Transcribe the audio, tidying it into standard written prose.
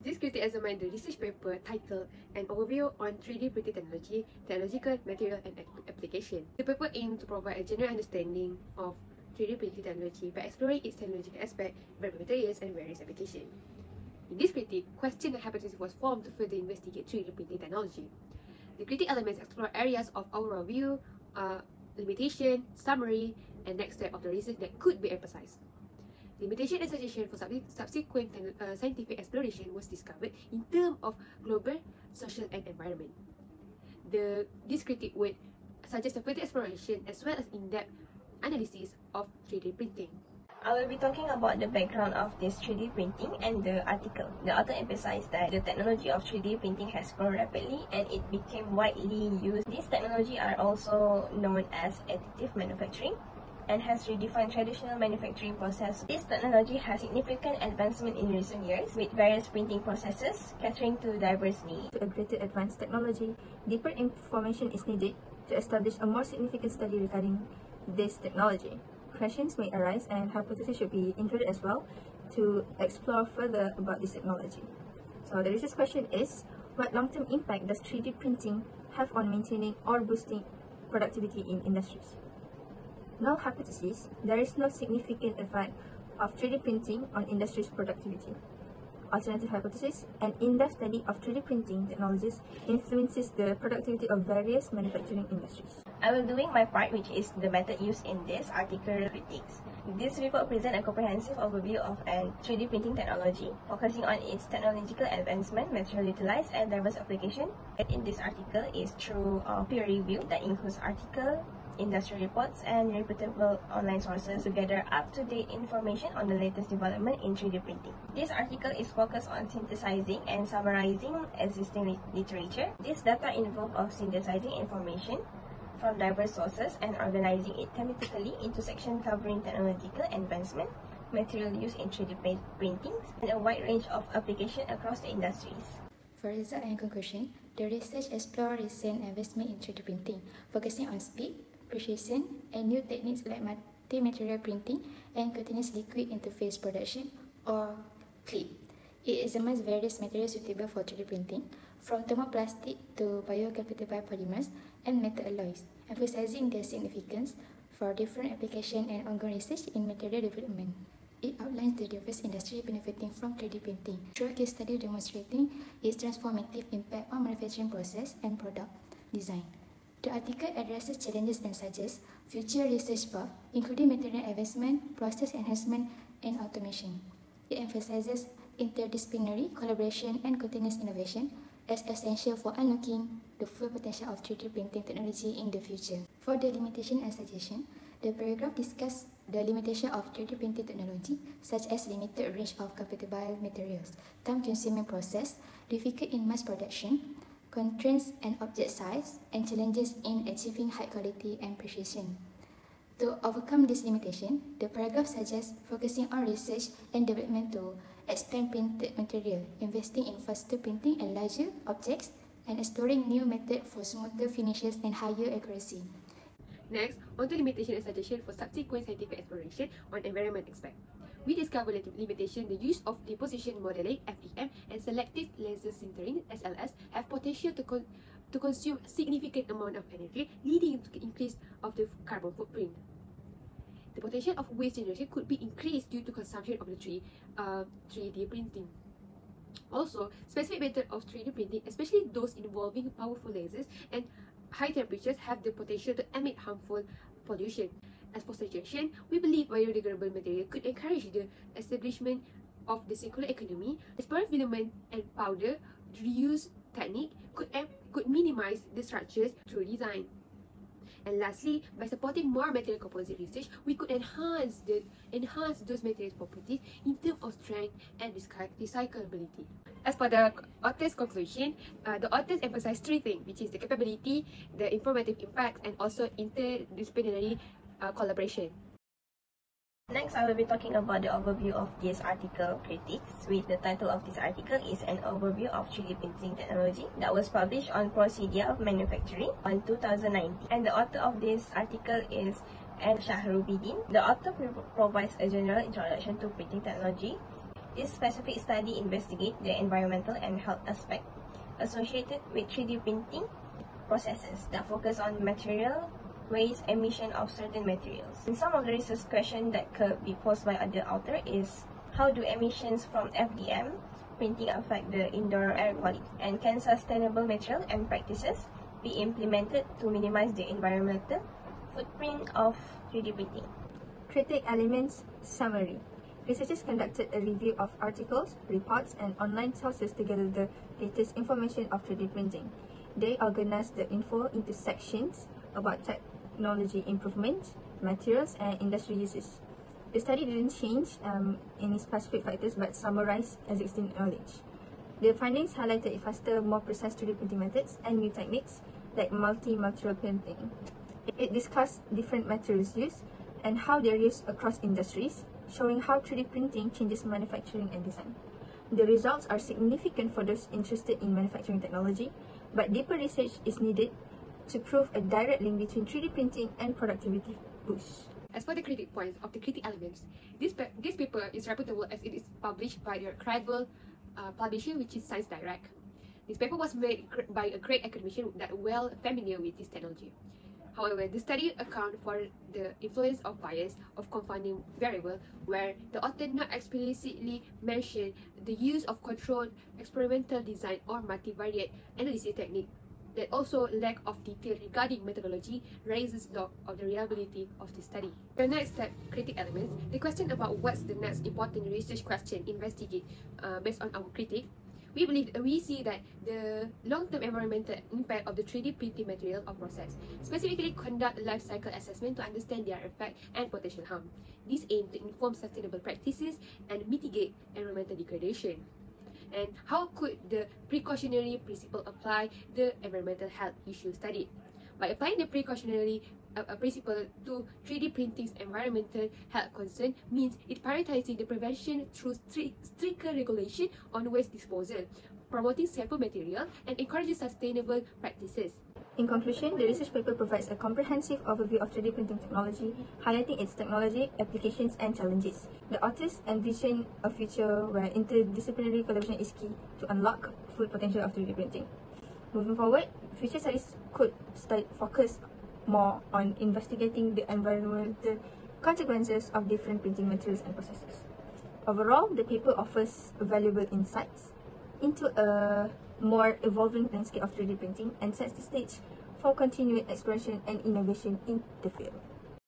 This critic examined the research paper titled An Overview on 3D Printing Technology, Technological, Material and Application. The paper aimed to provide a general understanding of 3D printing technology by exploring its technological aspect, various materials and various applications. In this critique, question and hypothesis was formed to further investigate 3D printing technology. The critique elements explore areas of overall view, limitation, summary, and next step of the research that could be emphasized. Limitation and suggestion for subsequent scientific exploration was discovered in terms of global, social, and environment. This critique would suggest a further exploration as well as in-depth analysis of 3D printing. I will be talking about the background of this 3D printing and the article. The author emphasized that the technology of 3D printing has grown rapidly and it became widely used. These technologies are also known as additive manufacturing and has redefined traditional manufacturing process. This technology has significant advancement in recent years with various printing processes catering to diverse needs. To a greater advanced technology, deeper information is needed to establish a more significant study regarding this technology. Questions may arise and hypotheses should be included as well to explore further about this technology. So the research question is, what long-term impact does 3D printing have on maintaining or boosting productivity in industries? Null hypothesis, there is no significant effect of 3D printing on industry's productivity. Alternative hypothesis, an in-depth study of 3D printing technologies influences the productivity of various manufacturing industries. I will doing my part, which is the method used in this article critiques. This report presents a comprehensive overview of an 3D printing technology, focusing on its technological advancement, material utilized, and diverse application. In this article is through peer review that includes article, industry reports, and reputable online sources to gather up-to-date information on the latest development in 3D printing. This article is focused on synthesizing and summarizing existing literature. This data involves of synthesizing information from diverse sources and organizing it thematically into sections covering technological advancement, material use in 3D printing, and a wide range of applications across the industries. For result and conclusion, the research explored recent investment in 3D printing, focusing on speed, precision, and new techniques like multi-material printing and continuous liquid interface production or CLIP. It examines various materials suitable for 3D printing, from thermoplastic to biocompatible polymers and metal alloys, emphasizing their significance for different applications and ongoing research in material development. It outlines the diverse industry benefiting from 3D printing, through a case study demonstrating its transformative impact on manufacturing process and product design. The article addresses challenges and suggests future research paths, including material advancement, process enhancement, and automation. It emphasizes interdisciplinary collaboration and continuous innovation as essential for unlocking the full potential of 3D printing technology in the future. For the limitation and suggestion, the paragraph discusses the limitation of 3D printing technology, such as limited range of compatible materials, time-consuming process, difficult in mass production, constraints and object size, and challenges in achieving high quality and precision. To overcome this limitation, the paragraph suggests focusing on research and development to expand printed material, investing in faster printing and larger objects, and exploring new methods for smoother finishes and higher accuracy. Next, on to limitation and suggestion for subsequent scientific exploration on environment aspect. We discovered limitation the use of deposition modeling (FDM) and selective laser sintering (SLS) have potential to consume a significant amount of energy, leading to the increase of the carbon footprint. The potential of waste generation could be increased due to consumption of the 3D printing. Also, specific methods of 3D printing, especially those involving powerful lasers and high temperatures, have the potential to emit harmful pollution. As for suggestion, we believe biodegradable material could encourage the establishment of the circular economy. As filament and powder reuse technique could minimize the structures through design. And lastly, by supporting more material composite research, we could enhance those materials' properties in terms of strength and recyclability. As for the author's conclusion, the authors emphasize three things, which is the capability, the informative impact, and also interdisciplinary collaboration. Next, I will be talking about the overview of this article critiques, with the title of this article is An Overview of 3D Printing Technology, that was published on Procedure of Manufacturing on 2019. And the author of this article is Shahrubudina. The author provides a general introduction to printing technology This specific study investigates the environmental and health aspect associated with 3D printing processes that focus on material waste emission of certain materials. And some of the research questions that could be posed by the author is, how do emissions from FDM printing affect the indoor air quality? And can sustainable material and practices be implemented to minimize the environmental footprint of 3D printing? Critic Elements Summary. Researchers conducted a review of articles, reports, and online sources to gather the latest information of 3D printing. They organized the info into sections about technology improvements, materials, and industry uses. The study didn't change any specific factors but summarized existing knowledge. The findings highlighted faster, more precise 3D printing methods and new techniques like multi-material printing. It discussed different materials used and how they're used across industries, showing how 3D printing changes manufacturing and design. The results are significant for those interested in manufacturing technology, but deeper research is needed to prove a direct link between 3D printing and productivity boost. As for the critic points of the critic elements, this paper is reputable as it is published by the credible publisher, which is Science Direct. This paper was made by a great academician that well familiar with this technology. However, the study accounts for the influence of bias of confounding variable, where the author not explicitly mentioned the use of controlled experimental design or multivariate analysis technique. That also lack of detail regarding methodology raises doubt of the reliability of the study. The next step, critic elements. The question about what's the next important research question investigate based on our critique. We see that the long-term environmental impact of the 3D printing material or process. Specifically, conduct life cycle assessment to understand their effect and potential harm. This aim to inform sustainable practices and mitigate environmental degradation. And how could the precautionary principle apply the environmental health issue studied? By applying the precautionary principle to 3D printing's environmental health concern means it prioritizing the prevention through stricter regulation on waste disposal, promoting safer material, and encouraging sustainable practices. In conclusion, the research paper provides a comprehensive overview of 3D printing technology, highlighting its technology, applications, and challenges. The authors envision a future where interdisciplinary collaboration is key to unlock full potential of 3D printing. Moving forward, future studies could focus more on investigating the environmental consequences of different printing materials and processes. Overall, the paper offers valuable insights into a more evolving landscape of 3D printing and sets the stage for continued exploration and innovation in the field.